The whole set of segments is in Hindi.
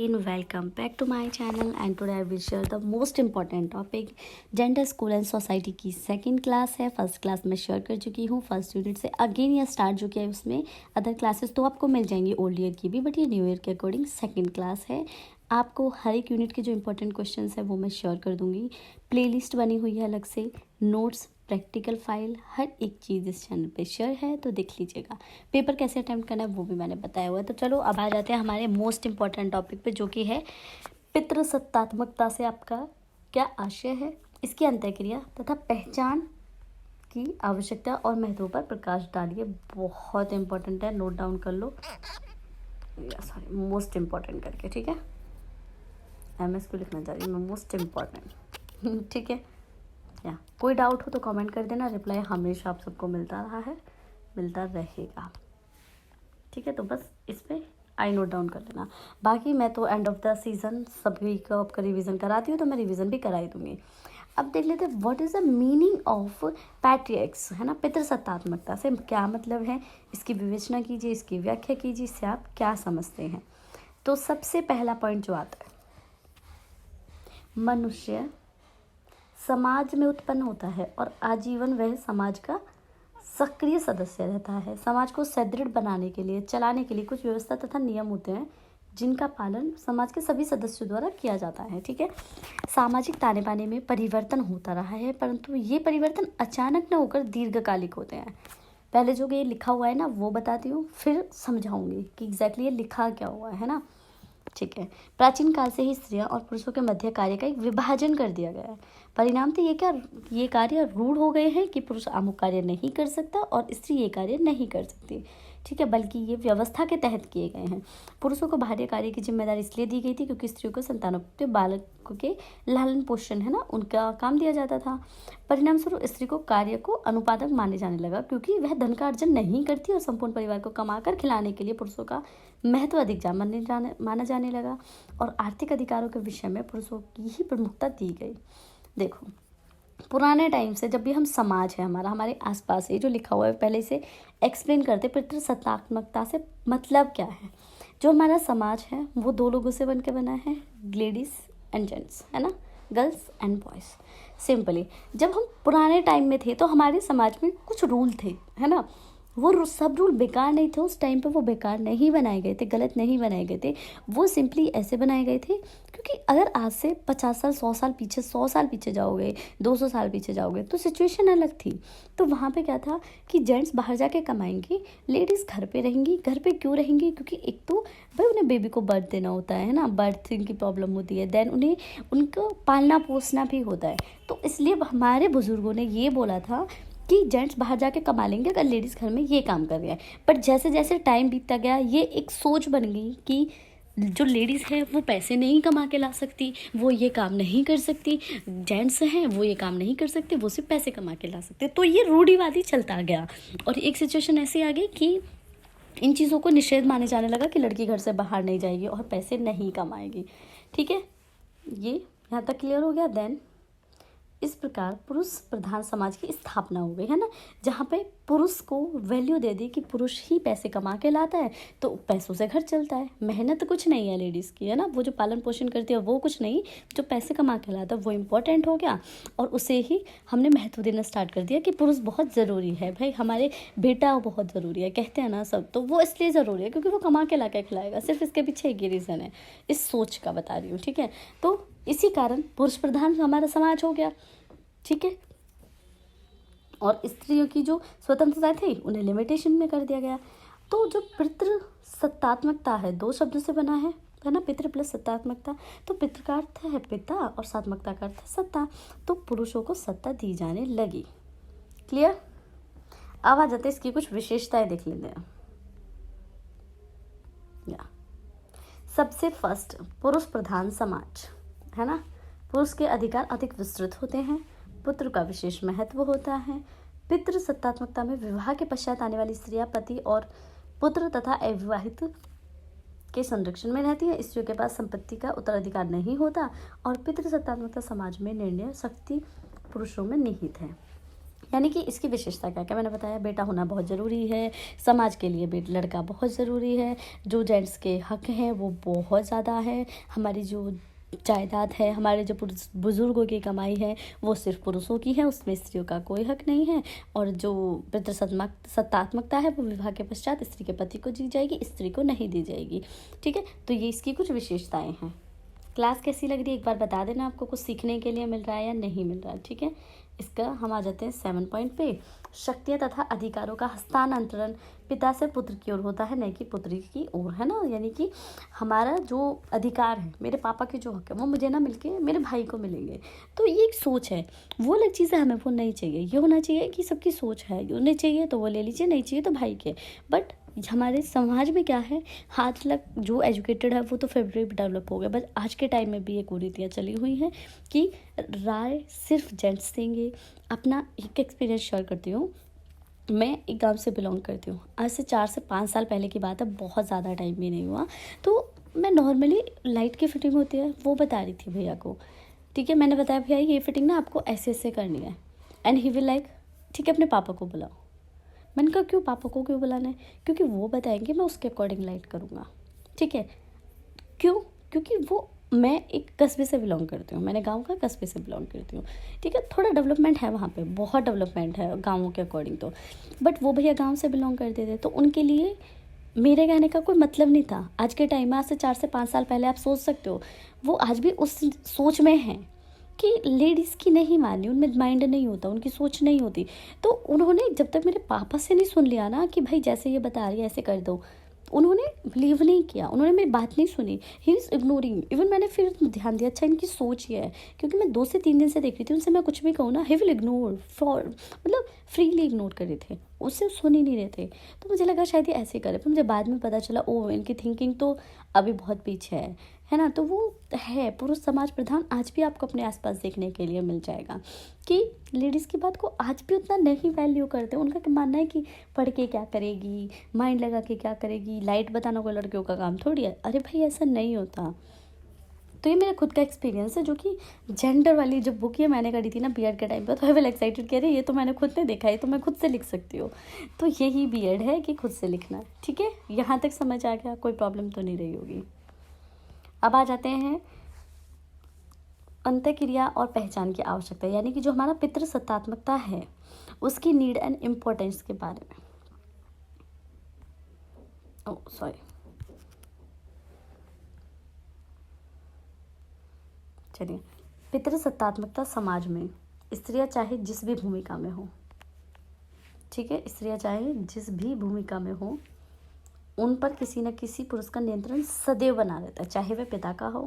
In welcome back to my channel and today I will share the most important topic gender school and society की सेकंड क्लास है। फर्स्ट क्लास में शेयर कर चुकी हूँ। फर्स्ट यूनिट से अगेन ये स्टार्ट जो किया है उसमें अदर क्लासेस तो आपको मिल जाएंगी ओल्ड ईयर की भी, बट ये न्यू ईयर के अकॉर्डिंग सेकंड क्लास है। आपको हर एक यूनिट के जो इंपॉर्टेंट क्वेश्चन है वो मैं शेयर कर दूंगी। प्लेलिस्ट बनी हुई है अलग से, नोट्स, प्रैक्टिकल फाइल, हर एक चीज़ इस चैनल पे शेयर है, तो देख लीजिएगा। पेपर कैसे अटेम्प्ट करना है वो भी मैंने बताया हुआ है। तो चलो अब आ जाते हैं हमारे मोस्ट इम्पॉर्टेंट टॉपिक पे, जो कि है पितृसत्तात्मकता से आपका क्या आशय है, इसकी अंतःक्रिया तथा पहचान की आवश्यकता और महत्व पर प्रकाश डालिए। बहुत इंपॉर्टेंट है, नोट डाउन कर लो, सॉरी मोस्ट इम्पॉर्टेंट करके, ठीक है। MS को लिखना चाह रही हूँ मैं, मोस्ट इम्पॉर्टेंट ठीक है। या कोई डाउट हो तो कमेंट कर देना, रिप्लाई हमेशा आप सबको मिलता रहा है, मिलता रहेगा, ठीक है। तो बस इस पर आई नोट डाउन कर लेना। बाकी मैं तो एंड ऑफ द सीज़न सभी को आपका रिवीजन कराती हूँ, तो मैं रिवीजन भी कराई दूँगी। अब देख लेते हैं what is the meaning of patriarchs, है ना। पितृसत्तात्मकता से क्या मतलब है, इसकी विवेचना कीजिए, इसकी व्याख्या कीजिए, इससे आप क्या समझते हैं। तो सबसे पहला पॉइंट जो आता है, मनुष्य समाज में उत्पन्न होता है और आजीवन वह समाज का सक्रिय सदस्य रहता है। समाज को सुदृढ़ बनाने के लिए, चलाने के लिए कुछ व्यवस्था तथा नियम होते हैं जिनका पालन समाज के सभी सदस्यों द्वारा किया जाता है, ठीक है। सामाजिक ताने बाने में परिवर्तन होता रहा है, परंतु ये परिवर्तन अचानक न होकर दीर्घकालिक होते हैं। पहले जो ये लिखा हुआ है ना वो बताती हूँ, फिर समझाऊंगी कि एग्जैक्टली ये लिखा क्या हुआ है ना, ठीक है। प्राचीन काल से ही स्त्रियां और पुरुषों के मध्य कार्य का एक विभाजन कर दिया गया है। परिणाम तो ये कार्य रूढ़ हो गए हैं कि पुरुष अमुक कार्य नहीं कर सकता और स्त्री ये कार्य नहीं कर सकती, ठीक है, बल्कि ये व्यवस्था के तहत किए गए हैं। पुरुषों को बाहरी कार्य की जिम्मेदारी इसलिए दी गई थी क्योंकि स्त्रियों को संतानों बालकों के लालन पोषण, है ना, उनका काम दिया जाता था। परिणाम स्वरूप स्त्री को कार्य को अनुपादक माने जाने लगा क्योंकि वह धन का अर्जन नहीं करती और संपूर्ण परिवार को कमाकर खिलाने के लिए पुरुषों का महत्व अधिक माना जाने लगा और आर्थिक अधिकारों के विषय में पुरुषों की ही प्रमुखता दी गई। देखो, पुराने टाइम से जब भी हम समाज है हमारा, हमारे आसपास है, जो लिखा हुआ है पहले से एक्सप्लेन करते, पितृसत्तात्मकता से मतलब क्या है। जो हमारा समाज है वो दो लोगों से बन के बना है, लेडीज एंड जेंट्स, है ना, गर्ल्स एंड बॉयज़। सिंपली जब हम पुराने टाइम में थे तो हमारे समाज में कुछ रूल थे, है ना। वो सब रूल बेकार नहीं थे उस टाइम पे, वो बेकार नहीं बनाए गए थे, गलत नहीं बनाए गए थे, वो सिंपली ऐसे बनाए गए थे क्योंकि अगर आज से 50 साल 100 साल पीछे, 100 साल पीछे जाओगे, 200 साल पीछे जाओगे तो सिचुएशन अलग थी। तो वहाँ पे क्या था कि जेंट्स बाहर जाके कमाएंगे, लेडीज़ घर पे रहेंगी। घर पे क्यों रहेंगी, क्योंकि एक तो भाई उन्हें बेबी को बर्थ देना होता है ना, बर्थिंग की प्रॉब्लम होती है, देन उन्हें उनको पालना पोसना भी होता है। तो इसलिए हमारे बुजुर्गों ने ये बोला था कि जेंट्स बाहर जाके कमा लेंगे अगर लेडीज़ घर में ये काम कर रहे हैं। बट जैसे जैसे टाइम बीतता गया ये एक सोच बन गई कि जो लेडीज़ है वो पैसे नहीं कमा के ला सकती, वो ये काम नहीं कर सकती, जेंट्स हैं वो ये काम नहीं कर सकते, वो सिर्फ पैसे कमा के ला सकते। तो ये रूढ़िवादी चलता गया और एक सिचुएशन ऐसी आ गई कि इन चीज़ों को निषेध माने जाने लगा कि लड़की घर से बाहर नहीं जाएगी और पैसे नहीं कमाएगी, ठीक है। ये यहाँ तक क्लियर हो गया। देन इस प्रकार पुरुष प्रधान समाज की स्थापना हो गई, है ना, जहाँ पे पुरुष को वैल्यू दे दी कि पुरुष ही पैसे कमा के लाता है, तो पैसों से घर चलता है, मेहनत कुछ नहीं है लेडीज़ की, है ना, वो जो पालन पोषण करती है वो कुछ नहीं, जो पैसे कमा के लाता है वो इम्पोर्टेंट हो गया। और उसे ही हमने महत्व देना स्टार्ट कर दिया कि पुरुष बहुत ज़रूरी है, भाई हमारे बेटा बहुत ज़रूरी है, कहते हैं ना सब, तो वो इसलिए ज़रूरी है क्योंकि वो कमा के ला के खिलाएगा। सिर्फ इसके पीछे एक ही रीज़न है, इस सोच का बता रही हूँ, ठीक है। तो इसी कारण पुरुष प्रधान हमारा समाज हो गया, ठीक है। और स्त्रियों की जो स्वतंत्रता थी उन्हें लिमिटेशन में कर दिया गया। तो जो पितृसत्तात्मकता है दो शब्दों से बना है ना, पितृ प्लस सत्तात्मकता। तो पितृ का अर्थ है पिता और सात्मकता का अर्थ है सत्ता। तो पुरुषों को सत्ता दी जाने लगी। क्लियर। अब आ जाते इसकी कुछ विशेषताएं देख लेते हैं। या सबसे फर्स्ट, पुरुष प्रधान समाज, है ना। पुरुष के अधिकार अधिक विस्तृत होते हैं, पुत्र का विशेष महत्व होता है। पितृसत्तात्मकता में विवाह के पश्चात आने वाली स्त्रियां पति और पुत्र तथा अविवाहित के संरक्षण में रहती है। स्त्रियों के पास संपत्ति का उत्तराधिकार नहीं होता और पितृसत्तात्मकता समाज में निर्णय शक्ति पुरुषों में निहित है। यानी कि इसकी विशेषता क्या क्या मैंने बताया, बेटा होना बहुत ज़रूरी है, समाज के लिए लड़का बहुत ज़रूरी है, जो जेंट्स के हक हैं वो बहुत ज़्यादा है, हमारी जो जायदाद है, हमारे जो बुजुर्गों की कमाई है वो सिर्फ पुरुषों की है, उसमें स्त्रियों का कोई हक नहीं है, और जो सत्तात्मकता है वो विवाह के पश्चात स्त्री के पति को दी जाएगी, स्त्री को नहीं दी जाएगी। ठीक है, तो ये इसकी कुछ विशेषताएं हैं। क्लास कैसी लग रही है एक बार बता देना, आपको कुछ सीखने के लिए मिल रहा है या नहीं मिल रहा है। ठीक है, इसका हम आ जाते हैं 7 पॉइंट पे। शक्तियाँ तथा अधिकारों का हस्तांतरण पिता से पुत्र की ओर होता है, न कि पुत्री की ओर, है ना। यानी कि हमारा जो अधिकार है, मेरे पापा के जो हक है वो मुझे ना मिलके मेरे भाई को मिलेंगे। तो ये एक सोच है, वो अलग चीज़ है, हमें वो नहीं चाहिए। ये होना चाहिए कि सबकी सोच है, उन्हें चाहिए तो वो ले लीजिए, नहीं चाहिए तो भाई के। बट हमारे समाज में क्या है, आज तक जो एजुकेटेड है वो तो फिर भी डेवलप हो गया, बट आज के टाइम में भी ये कुरीतियाँ चली हुई हैं कि राय सिर्फ जेंट्स देंगे। अपना एक एक्सपीरियंस शेयर करती हूँ। मैं एक गांव से बिलोंग करती हूँ, आज से 4 से 5 साल पहले की बात है, बहुत ज़्यादा टाइम भी नहीं हुआ। तो मैं नॉर्मली लाइट की फिटिंग होती है वो बता रही थी भैया को। ठीक है, मैंने बताया भैया ये फिटिंग ना आपको ऐसे ऐसे करनी है, एंड ही विल लाइक ठीक है अपने पापा को बुलाओ। मैंने कहा क्यों, पापा को क्यों बुलाना है? क्योंकि वो बताएंगे, मैं उसके अकॉर्डिंग लाइट करूँगा। ठीक है, क्यों? क्योंकि वो, मैं एक कस्बे से बिलोंग करती हूँ, मैंने गांव का कस्बे से बिलोंग करती हूँ। ठीक है, थोड़ा डेवलपमेंट है वहाँ पे, बहुत डेवलपमेंट है गाँवों के अकॉर्डिंग तो। बट वो भैया गांव से बिलोंग करते थे, तो उनके लिए मेरे कहने का कोई मतलब नहीं था। आज के टाइम में, आज से 4 से 5 साल पहले आप सोच सकते हो, वो आज भी उस सोच में हैं कि लेडीज़ की नहीं माननी, उनमें माइंड नहीं होता, उनकी सोच नहीं होती। तो उन्होंने जब तक मेरे पापा से नहीं सुन लिया ना कि भाई जैसे ये बता रही है ऐसे कर दो, उन्होंने बिलीव नहीं किया, उन्होंने मेरी बात नहीं सुनी। He is ignoring. इवन मैंने फिर ध्यान दिया, अच्छा इनकी सोच ये है, क्योंकि मैं 2 से 3 दिन से देख रही थी, उनसे मैं कुछ भी कहूँ ना, ही विल इग्नोर फॉर, मतलब फ्रीली इग्नोर कर रहे थे, उससे सुन ही नहीं रहे थे। तो मुझे लगा शायद ये ऐसे करे, पर मुझे बाद में पता चला ओ इनकी थिंकिंग तो अभी बहुत पीछे है ना। तो वो है पुरुष समाज प्रधान, आज भी आपको अपने आसपास देखने के लिए मिल जाएगा कि लेडीज़ की बात को आज भी उतना नहीं वैल्यू करते। उनका क्या मानना है कि पढ़ के क्या करेगी, माइंड लगा के क्या करेगी, लाइट बताना कोई लड़कियों का काम थोड़ी है। अरे भाई ऐसा नहीं होता। तो ये मेरा खुद का एक्सपीरियंस है, जो कि जेंडर वाली जो बुक ये मैंने करी थी ना बीएड के टाइम पर, तो आई विल एक्साइटेड कह रही ये तो मैंने खुद ने देखा है, तो मैं खुद से लिख सकती हूँ। तो यही बीएड है कि खुद से लिखना। ठीक है, यहाँ तक समझ आ गया, कोई प्रॉब्लम तो नहीं रही होगी। अब आ जाते हैं अंतःक्रिया और पहचान की आवश्यकता, यानी कि जो हमारा पितृ सत्तात्मकता है उसकी नीड एंड इम्पोर्टेंस के बारे में। चलिए, पितृसत्तात्मकता समाज में स्त्रियां चाहे जिस भी भूमिका में हो, ठीक है, स्त्रियां चाहे जिस भी भूमिका में हो, उन पर किसी न किसी पुरुष का नियंत्रण सदैव बना रहता है, चाहे वह पिता का हो,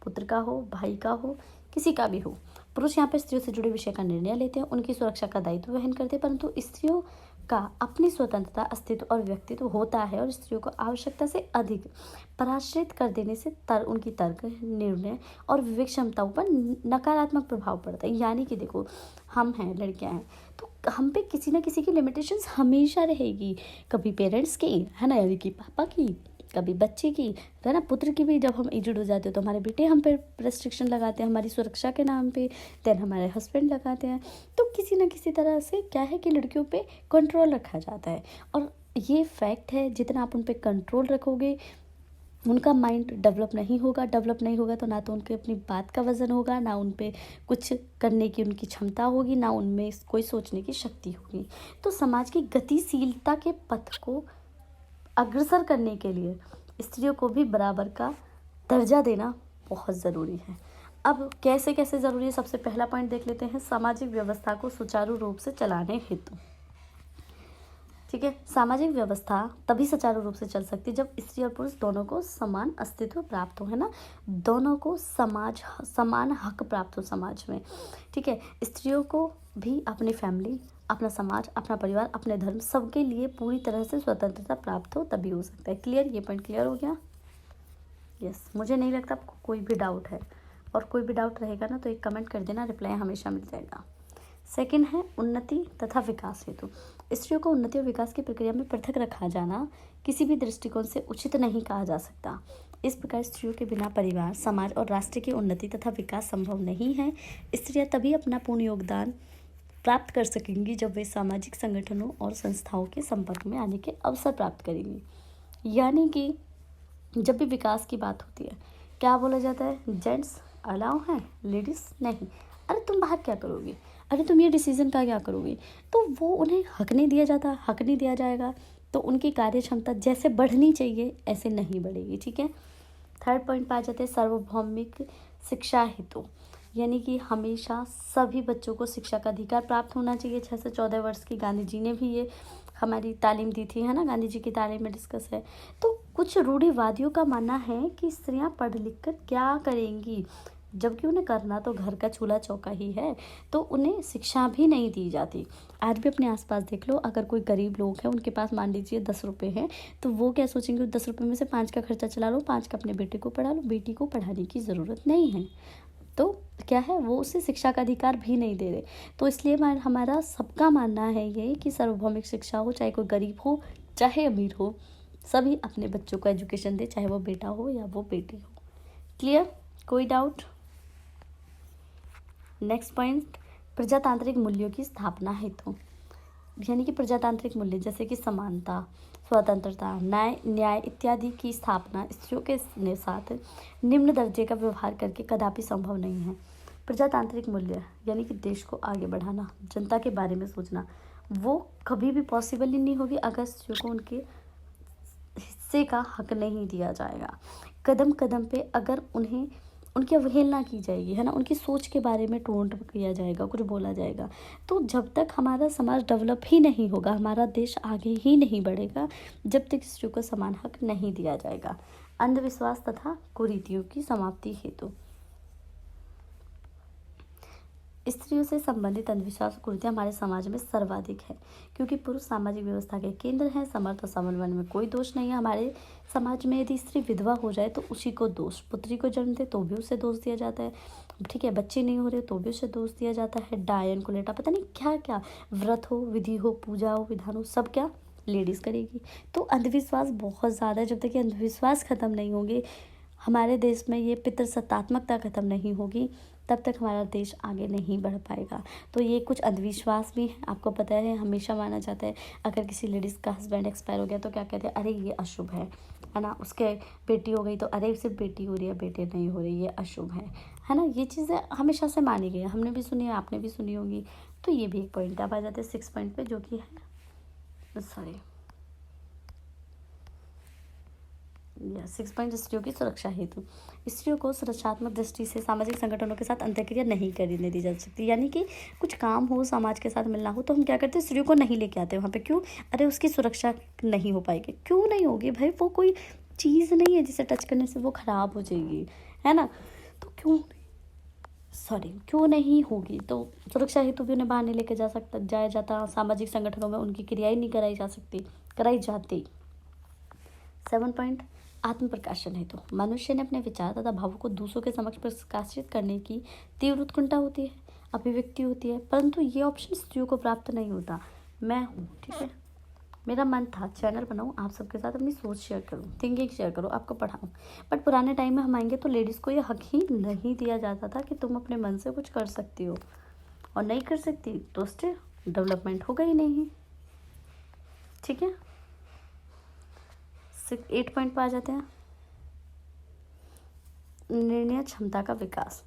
पुत्र का हो, भाई का हो, किसी का भी हो। पुरुष यहाँ पर स्त्रियों से जुड़े विषय का निर्णय लेते हैं, उनकी सुरक्षा का दायित्व वहन करते हैं, परंतु स्त्रियों का अपनी स्वतंत्रता, अस्तित्व और व्यक्तित्व होता है, और स्त्रियों को आवश्यकता से अधिक पराश्रित कर देने से उनकी तर्क, निर्णय और विवेक क्षमताओं पर नकारात्मक प्रभाव पड़ता है। यानी कि देखो, हम हैं, लड़कियां हैं, तो हम पे किसी न किसी की लिमिटेशंस हमेशा रहेगी, कभी पेरेंट्स की, है ना, यानी कि पापा की, कभी बच्चे की, है ना, पुत्र की भी। जब हम एजड हो जाते हैं तो हमारे बेटे हम पे रेस्ट्रिक्शन लगाते हैं हमारी सुरक्षा के नाम पे, देन हमारे हस्बैंड लगाते हैं। तो किसी न किसी तरह से क्या है कि लड़कियों पे कंट्रोल रखा जाता है, और ये फैक्ट है, जितना आप उन पे कंट्रोल रखोगे उनका माइंड डेवलप नहीं होगा। डेवलप नहीं होगा तो ना तो उनके अपनी बात का वजन होगा, ना उन पे कुछ करने की उनकी क्षमता होगी, ना उनमें कोई सोचने की शक्ति होगी। तो समाज की गतिशीलता के पथ को अग्रसर करने के लिए स्त्रियों को भी बराबर का दर्जा देना बहुत ज़रूरी है। अब कैसे कैसे ज़रूरी है, सबसे पहला पॉइंट देख लेते हैं, सामाजिक व्यवस्था को सुचारू रूप से चलाने हेतु। ठीक है, सामाजिक व्यवस्था तभी सुचारू रूप से चल सकती है जब स्त्री और पुरुष दोनों को समान अस्तित्व प्राप्त हो, है ना, दोनों को समान हक प्राप्त हो समाज में। ठीक है, स्त्रियों को भी अपनी फैमिली, अपना समाज, अपना परिवार, अपने धर्म, सबके लिए पूरी तरह से स्वतंत्रता प्राप्त हो, तभी हो सकता है। क्लियर, ये पॉइंट क्लियर हो गया? यस, मुझे नहीं लगता आपको कोई भी डाउट है, और कोई भी डाउट रहेगा ना तो एक कमेंट कर देना, रिप्लाई हमेशा मिल जाएगा। सेकंड है उन्नति तथा विकास हेतु। स्त्रियों को उन्नति और विकास की प्रक्रिया में पृथक रखा जाना किसी भी दृष्टिकोण से उचित नहीं कहा जा सकता। इस प्रकार स्त्रियों के बिना परिवार, समाज और राष्ट्र की उन्नति तथा विकास संभव नहीं है। स्त्रियां तभी अपना पूर्ण योगदान प्राप्त कर सकेंगी जब वे सामाजिक संगठनों और संस्थाओं के संपर्क में आने के अवसर प्राप्त करेंगी। यानी कि जब भी विकास की बात होती है क्या बोला जाता है, जेंट्स अलाउ हैं, लेडीज़ नहीं। अरे तुम बाहर क्या करोगी, अरे तुम ये डिसीजन का क्या करोगी, तो वो उन्हें हक नहीं दिया जाता, हक नहीं दिया जाएगा, तो उनकी कार्य क्षमता जैसे बढ़नी चाहिए ऐसे नहीं बढ़ेगी। ठीक है। थर्ड पॉइंट पे आ जाते हैं सार्वभौमिक शिक्षा हेतु, यानी कि हमेशा सभी बच्चों को शिक्षा का अधिकार प्राप्त होना चाहिए। 6 से 14 वर्ष की गांधी जी ने भी ये हमारी तालीम दी थी, है ना, गांधी जी की तालीम में डिस्कस है। तो कुछ रूढ़िवादियों का मानना है कि स्त्रियां पढ़ लिख कर क्या करेंगी, जबकि उन्हें करना तो घर का चूल्हा चौका ही है, तो उन्हें शिक्षा भी नहीं दी जाती। आज भी अपने आसपास देख लो, अगर कोई गरीब लोग हैं उनके पास मान लीजिए 10 रुपये हैं, तो वो क्या सोचेंगे, 10 रुपये में से 5 का खर्चा चला लो, 5 का अपने बेटे को पढ़ा लो, बेटी को पढ़ाने की ज़रूरत नहीं है। तो क्या है, वो उसे शिक्षा का अधिकार भी नहीं दे रहे। तो इसलिए हमारा सबका मानना है ये कि सार्वभौमिक शिक्षा हो, चाहे कोई गरीब हो चाहे अमीर हो, सभी अपने बच्चों को एजुकेशन दे, चाहे वो बेटा हो या वो बेटी हो। क्लियर, कोई डाउट? नेक्स्ट पॉइंट, प्रजातांत्रिक मूल्यों की स्थापना हेतु, यानी कि प्रजातांत्रिक मूल्य जैसे कि समानता, स्वतंत्रता, न्याय इत्यादि की स्थापना स्त्रियों के साथ निम्न दर्जे का व्यवहार करके कदापि संभव नहीं है। प्रजातांत्रिक मूल्य यानी कि देश को आगे बढ़ाना, जनता के बारे में सोचना, वो कभी भी पॉसिबल ही नहीं होगी अगर स्त्रियों को उनके हिस्से का हक नहीं दिया जाएगा। कदम कदम पे अगर उन्हें उनकी अवहेलना की जाएगी, है ना, उनकी सोच के बारे में टोंट किया जाएगा, कुछ बोला जाएगा, तो जब तक हमारा समाज डेवलप ही नहीं होगा, हमारा देश आगे ही नहीं बढ़ेगा, जब तक स्त्रियों को समान हक नहीं दिया जाएगा। अंधविश्वास तथा कुरीतियों की समाप्ति हेतु, स्त्रियों से संबंधित अंधविश्वास और कुरीतियाँ हमारे समाज में सर्वाधिक है, क्योंकि पुरुष सामाजिक व्यवस्था के केंद्र हैं। समर्थ और समन्वय में कोई दोष नहीं है। हमारे समाज में यदि स्त्री विधवा हो जाए तो उसी को दोष, पुत्री को जन्म दे तो भी उसे दोष दिया जाता है, ठीक है, बच्चे नहीं हो रहे तो भी उसे दोष दिया जाता है, डायन को लेटा, पता नहीं क्या क्या, व्रत हो, विधि हो, पूजा हो, विधान हो, सब क्या लेडीज़ करेगी। तो अंधविश्वास बहुत ज़्यादा है। जब तक ये अंधविश्वास ख़त्म नहीं होंगे, हमारे देश में ये पितृसत्तात्मकता ख़त्म नहीं होगी, तब तक हमारा देश आगे नहीं बढ़ पाएगा। तो ये कुछ अंधविश्वास भी है, आपको पता है, हमेशा माना जाता है अगर किसी लेडीज़ का हस्बैंड एक्सपायर हो गया तो क्या कहते हैं, अरे ये अशुभ है ना, उसके बेटी हो गई तो अरे सिर्फ बेटी हो रही है, बेटे नहीं हो रही, ये अशुभ है ना। ये चीज़ें हमेशा से मानी गई है, हमने भी सुनी है, आपने भी सुनी होगी। तो ये भी एक पॉइंट। अब आ जाते हैं 6 पॉइंट पे, जो कि है 6 पॉइंट, स्त्रियों की सुरक्षा हेतु, स्त्रियों को सुरक्षात्मक दृष्टि से सामाजिक संगठनों के साथ अंतःक्रिया नहीं करने दी जा सकती। यानी कि कुछ काम हो, समाज के साथ मिलना हो, तो हम क्या करते हैं, स्त्रियों को नहीं लेके आते वहाँ पे। क्यों? अरे उसकी सुरक्षा नहीं हो पाएगी। क्यों नहीं होगी भाई, वो कोई चीज़ नहीं है जिसे टच करने से वो ख़राब हो जाएगी, है ना। तो क्यों नहीं होगी। तो सुरक्षा हेतु भी उन्हें बाहर नहीं लेके जाया जाता। सामाजिक संगठनों में उनकी क्रियाएं नहीं कराई जाती। 7 पॉइंट, आत्म प्रकाशन हेतु, मनुष्य ने अपने विचार तथा भावों को दूसरों के समक्ष प्रकाशित करने की तीव्र उत्कंठा होती है, अभिव्यक्ति होती है, परंतु ये ऑप्शन स्त्रियों को प्राप्त नहीं होता। मैं हूँ, ठीक है, मेरा मन था चैनल बनाऊँ, आप सबके साथ अपनी सोच शेयर करूँ, थिंकिंग शेयर करूँ, आपको पढ़ाऊँ, बट पुराने टाइम में हम आएंगे तो लेडीज़ को ये हक ही नहीं दिया जाता था कि तुम अपने मन से कुछ कर सकती हो, और नहीं कर सकती तो स्टिल डेवलपमेंट होगा ही नहीं। ठीक है। 8 पॉइंट पर आ जाते हैं, निर्णय क्षमता का विकास।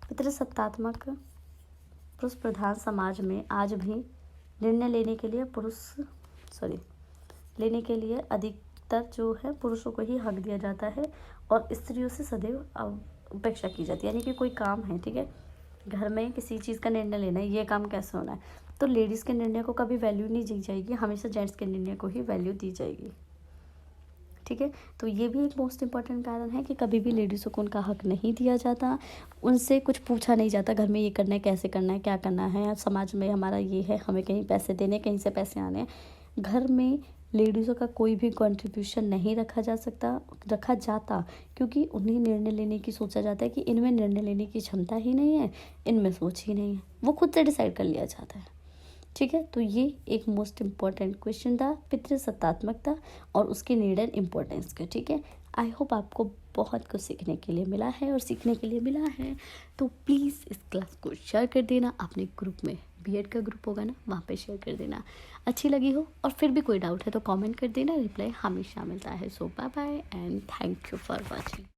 पितृसत्तात्मक पुरुष प्रधान समाज में आज भी निर्णय लेने के लिए अधिकतर जो है पुरुषों को ही हक दिया जाता है, और स्त्रियों से सदैव अपेक्षा की जाती है। यानी कि कोई काम है, ठीक है, घर में किसी चीज़ का निर्णय लेना है, ये काम कैसे होना है, तो लेडीज़ के निर्णय को कभी वैल्यू नहीं दी जाएगी, हमेशा जेंट्स के निर्णय को ही वैल्यू दी जाएगी। ठीक है। तो ये भी एक मोस्ट इम्पॉर्टेंट कारण है कि कभी भी लेडीज़ों को उनका हक नहीं दिया जाता, उनसे कुछ पूछा नहीं जाता, घर में ये करना है, कैसे करना है, क्या करना है, समाज में हमारा ये है, हमें कहीं पैसे देने, कहीं से पैसे आने। घर में लेडीज़ों का कोई भी कंट्रीब्यूशन नहीं रखा जाता, क्योंकि उन्हें निर्णय लेने की सोचा जाता है कि इनमें निर्णय लेने की क्षमता ही नहीं है, इनमें सोच ही नहीं है, वो खुद से डिसाइड कर लिया जाता है। ठीक है। तो ये एक मोस्ट इम्पॉर्टेंट क्वेश्चन था, पितृसत्तात्मकता और उसके नीड एंड इम्पोर्टेंस का। ठीक है। आई होप आपको बहुत कुछ सीखने के लिए मिला है, तो प्लीज़ इस क्लास को शेयर कर देना अपने ग्रुप में। बीएड का ग्रुप होगा ना, वहाँ पे शेयर कर देना। अच्छी लगी हो और फिर भी कोई डाउट है तो कमेंट कर देना, रिप्लाई हमेशा मिलता है। So bye bye and thank you for watching.